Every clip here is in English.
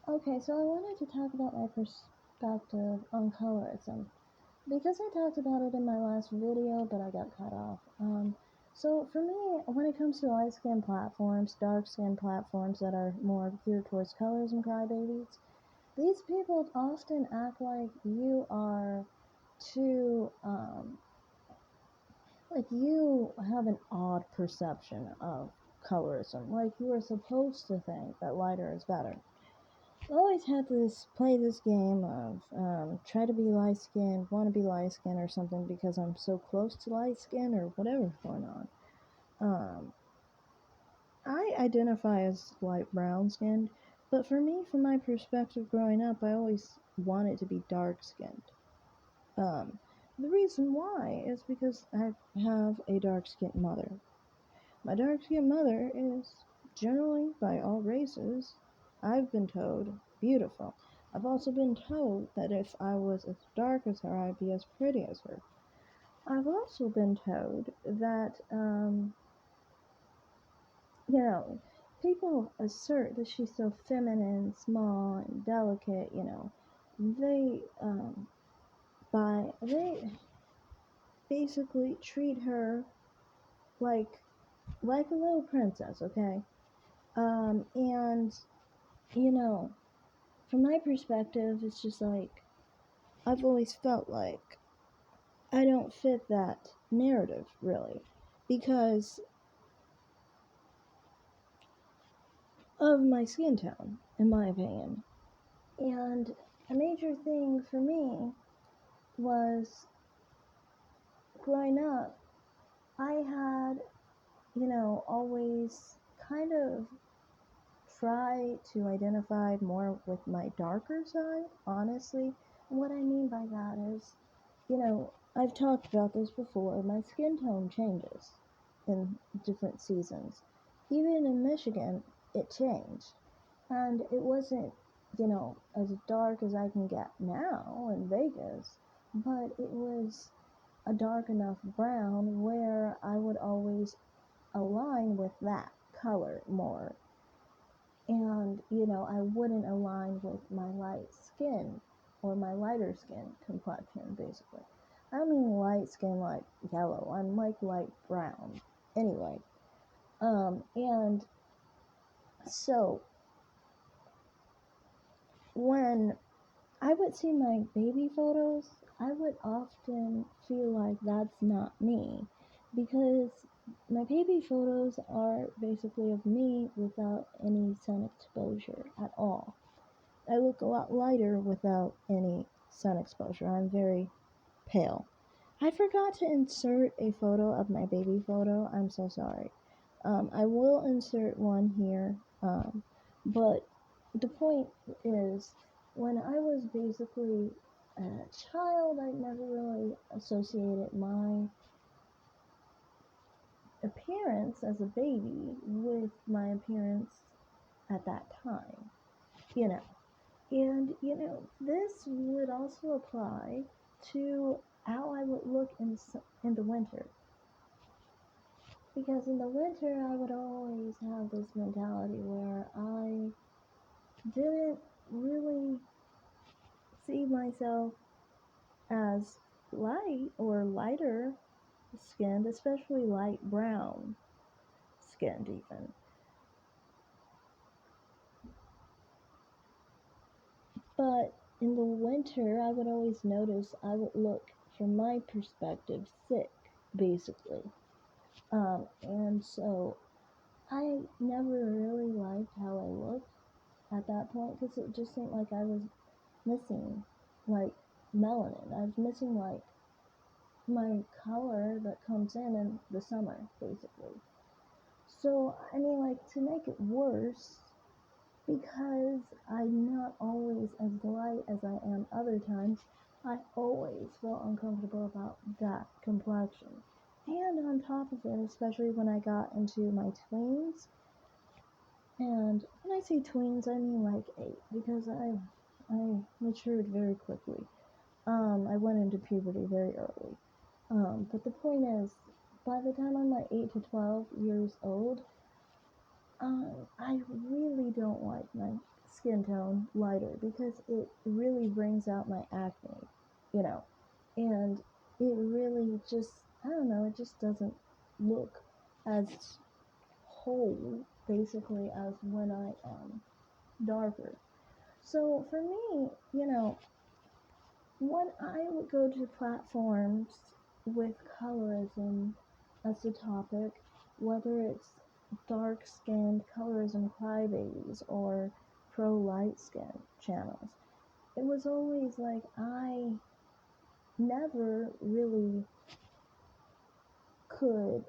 Okay, so I wanted to talk about my perspective on colorism because I talked about it in my last video, but I got cut off. So for me, when it comes to light skin platforms, dark skin platforms that are more geared towards colorism crybabies, these people often act like you are too, like you have an odd perception of colorism. Like you are supposed to think that lighter is better. I always had to play this game of try to be light skinned, want to be light skinned or something because I'm so close to light skin or whatever's going on. Um, I identify as light brown skinned, but for me, from my perspective growing up, I always wanted to be dark skinned. Um, the reason why is because I have a dark skinned mother. My dark skinned mother is generally, by all races, I've been told, beautiful. I've also been told that if I was as dark as her, I'd be as pretty as her. I've also been told that, you know, people assert that she's so feminine, small, and delicate, they, they basically treat her like, like a little princess, okay? And, you know, from my perspective, it's just like I've always felt like I don't fit that narrative really because of my skin tone, in my opinion. And a major thing for me was growing up, I had, always kind of try to identify more with my darker side, honestly. And what I mean by that is, I've talked about this before. My skin tone changes in different seasons. Even in Michigan, it changed. And it wasn't, as dark as I can get now in Vegas, but it was a dark enough brown where I would always align with that color more. And, I wouldn't align with my light skin or my lighter skin complexion, basically. I don't mean light skin like yellow, I'm like light brown. Anyway, and so when I would see my baby photos, I would often feel like that's not me because my baby photos are basically of me without any sun exposure at all. I look a lot lighter without any sun exposure. I'm very pale. I forgot to insert a photo of my baby photo. I'm so sorry. I will insert one here. But the point is, when I was basically a child, I never really associated my appearance as a baby with my appearance at that time, you know. And, this would also apply to how I would look in the winter. Because in the winter, I would always have this mentality where I didn't really see myself as light or lighter skinned, especially light brown skinned, even. But in the winter, I would always notice I would look, from my perspective, sick, basically. And so I never really liked how I looked at that point because it just seemed like I was missing, like, melanin. I was missing, like, my color that comes in the summer, basically. So, I mean, like, to make it worse, because I'm not always as light as I am other times, I always felt uncomfortable about that complexion. And on top of it, especially when I got into my tweens, and when I say tweens, I mean like 8, because I matured very quickly. I went into puberty very early. But the point is, by the time I'm like 8 to 12 years old, I really don't like my skin tone lighter because it really brings out my acne, you know, and it really just, I don't know, it just doesn't look as whole, basically, as when I am darker. So for me, when I would go to platforms with colorism as a topic, whether it's dark skinned colorism crybabies or pro light skin channels, it was always like I never really could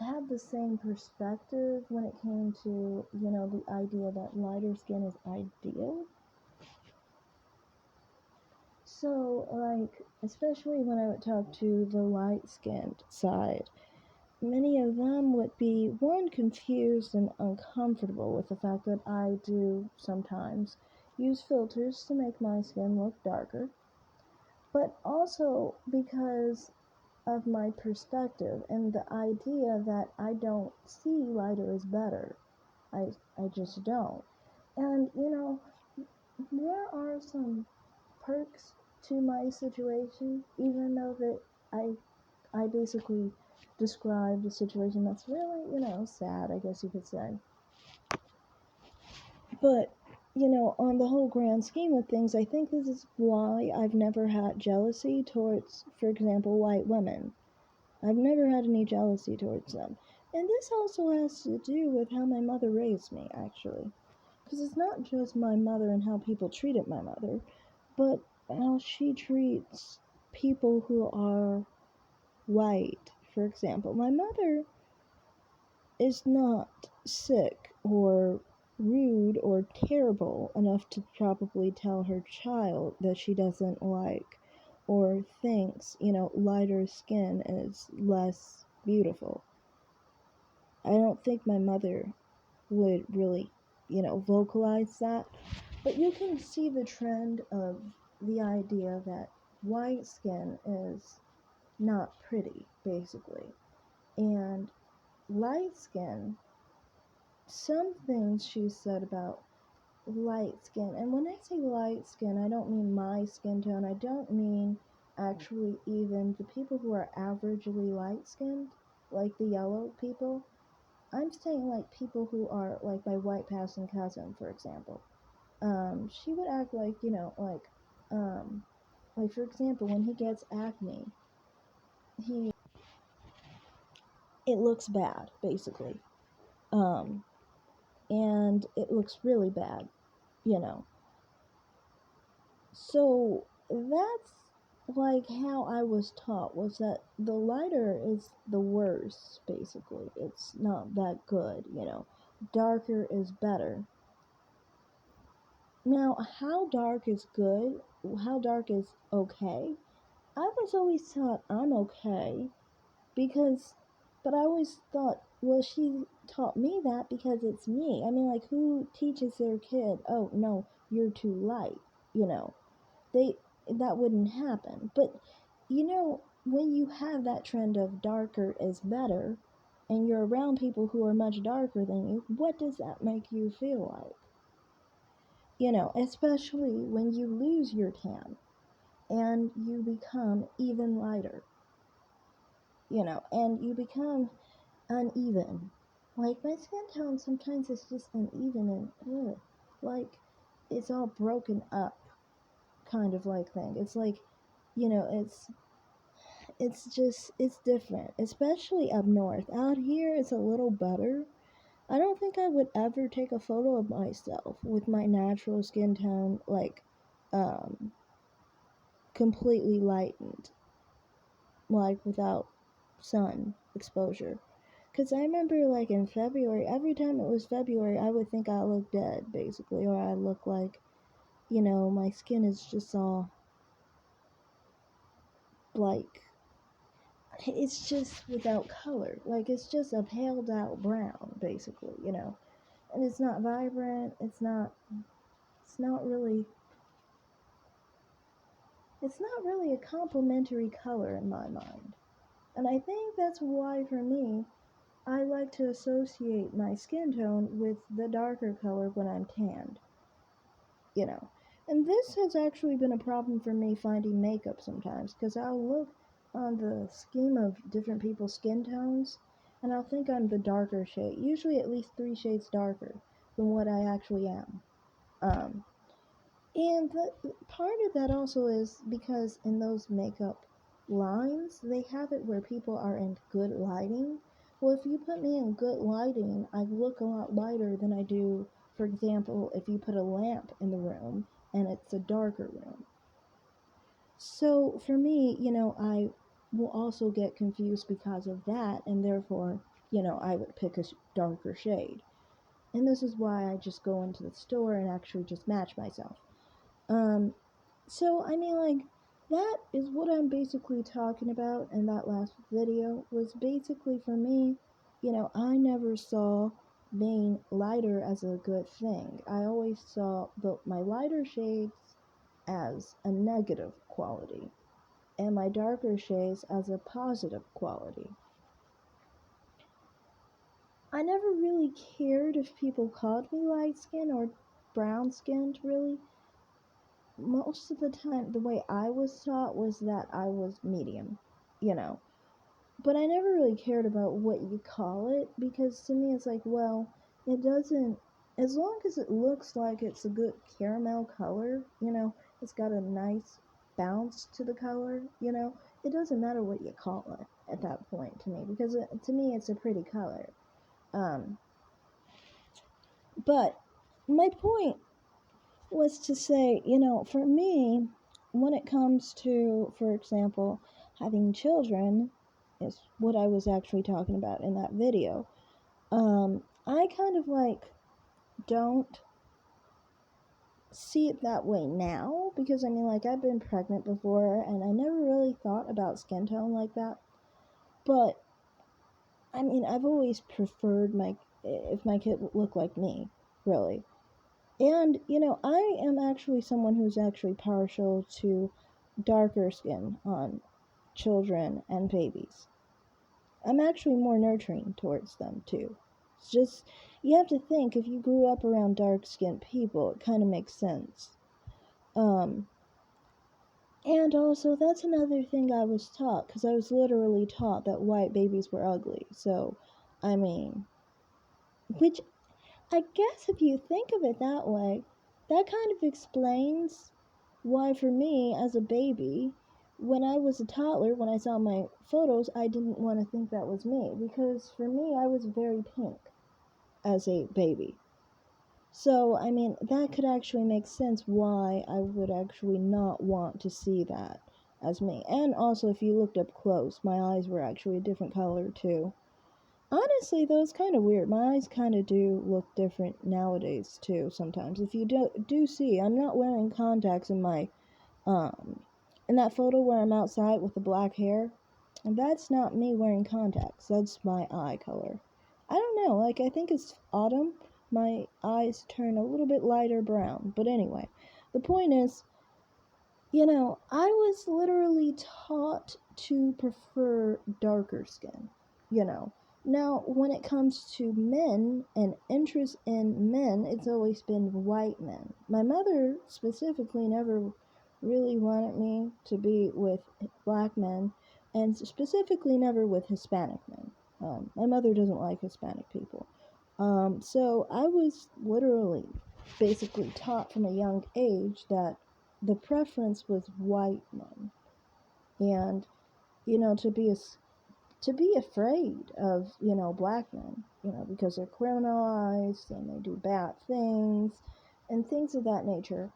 have the same perspective when it came to, the idea that lighter skin is ideal. So, like, especially when I would talk to the light skinned side, many of them would be, one, confused and uncomfortable with the fact that I do sometimes use filters to make my skin look darker, but also because of my perspective and the idea that I don't see lighter as better. I just don't. And, there are some perks to my situation, even though that I basically described a situation that's really, sad, I guess you could say. But, on the whole grand scheme of things, I think this is why I've never had jealousy towards, for example, white women. I've never had any jealousy towards them. And this also has to do with how my mother raised me, actually. Because it's not just my mother and how people treated my mother, but how she treats people who are white. For example, my mother is not sick or rude or terrible enough to probably tell her child that she doesn't like or thinks, lighter skin is less beautiful. I don't think my mother would really, vocalize that. But you can see the trend of the idea that white skin is not pretty, basically. And light skin, some things she said about light skin, and when I say light skin, I don't mean my skin tone, I don't mean actually even the people who are averagely light skinned, like the yellow people. I'm saying like people who are like my white passing cousin, for example. She would act like, like for example, when he gets acne, he it looks bad, basically. Um, and it looks really bad, you know. So that's like how I was taught, was that the lighter is the worst, basically. It's not that good, Darker is better. Now, how dark is good? How dark is okay? I was always taught I'm okay because, but I always thought, well, she taught me that because it's me. I mean, like, who teaches their kid, oh, no, you're too light, you know? They, that wouldn't happen. But, when you have that trend of darker is better, and you're around people who are much darker than you, what does that make you feel like? Especially when you lose your tan and you become even lighter, and you become uneven. Like my skin tone sometimes is just uneven and like it's all broken up kind of like thing. It's like, it's different, especially up north. Out here it's a little better. I don't think I would ever take a photo of myself with my natural skin tone like um completely lightened, like without sun exposure. Because I remember, like, in February, every time it was February, I would think I look dead, basically, or I look like, my skin is just all, like, it's just without color. Like, it's just a paled out brown, basically, And it's not vibrant, it's not really a complementary color in my mind. And I think that's why, for me, I like to associate my skin tone with the darker color when I'm tanned, you know. And this has actually been a problem for me finding makeup sometimes, because I'll look on the scheme of different people's skin tones and I'll think I'm the darker shade, usually at least 3 shades darker than what I actually am. Um, and part of that also is because in those makeup lines, they have it where people are in good lighting. Well, if you put me in good lighting, I look a lot lighter than I do, for example, if you put a lamp in the room and it's a darker room. So for me, I will also get confused because of that, and therefore, I would pick a darker shade. And this is why I just go into the store and actually just match myself. Um, so, that is what I'm basically talking about in that last video, was basically for me, I never saw being lighter as a good thing. I always saw my lighter shades as a negative quality and my darker shades as a positive quality. I never really cared if people called me light skinned or brown skinned, really. Most of the time, the way I was taught was that I was medium, you know. But I never really cared about what you call it, because to me it's like, well, it doesn't, as long as it looks like it's a good caramel color, it's got a nice bounce to the color, it doesn't matter what you call it at that point to me, because to me it's a pretty color. But my point was to say, for me, when it comes to, for example, having children, is what I was actually talking about in that video. I kind of don't see it that way now, because I've been pregnant before and I never really thought about skin tone like that. But I've always preferred if my kid looked like me, really. And, I am actually someone who's actually partial to darker skin on children and babies. I'm actually more nurturing towards them, too. It's just, you have to think, if you grew up around dark-skinned people, it kind of makes sense. And also, that's another thing I was taught, because I was literally taught that white babies were ugly. So, which I guess if you think of it that way, that kind of explains why for me as a baby, when I was a toddler, when I saw my photos, I didn't want to think that was me, because for me I was very pink as a baby. So, that could actually make sense why I would actually not want to see that as me. And also, if you looked up close, my eyes were actually a different color too. Honestly, though, it's kind of weird. My eyes kind of do look different nowadays, too, sometimes. If you do see, I'm not wearing contacts in that photo where I'm outside with the black hair. And that's not me wearing contacts. That's my eye color. I don't know, I think it's autumn. My eyes turn a little bit lighter brown. But anyway, the point is, I was literally taught to prefer darker skin, Now, when it comes to men and interest in men, it's always been white men. My mother specifically never really wanted me to be with black men, and specifically never with Hispanic men. My mother doesn't like Hispanic people. So I was literally basically taught from a young age that the preference was white men, and to be afraid of black men, because they're criminalized and they do bad things and things of that nature.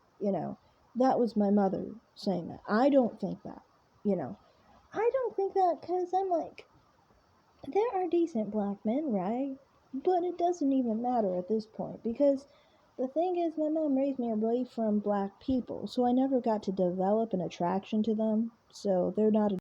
That was my mother saying that. I don't think that. I don't think that, because I'm like, there are decent black men, right? But it doesn't even matter at this point, because the thing is, my mom raised me away from black people, so I never got to develop an attraction to them, so they're not a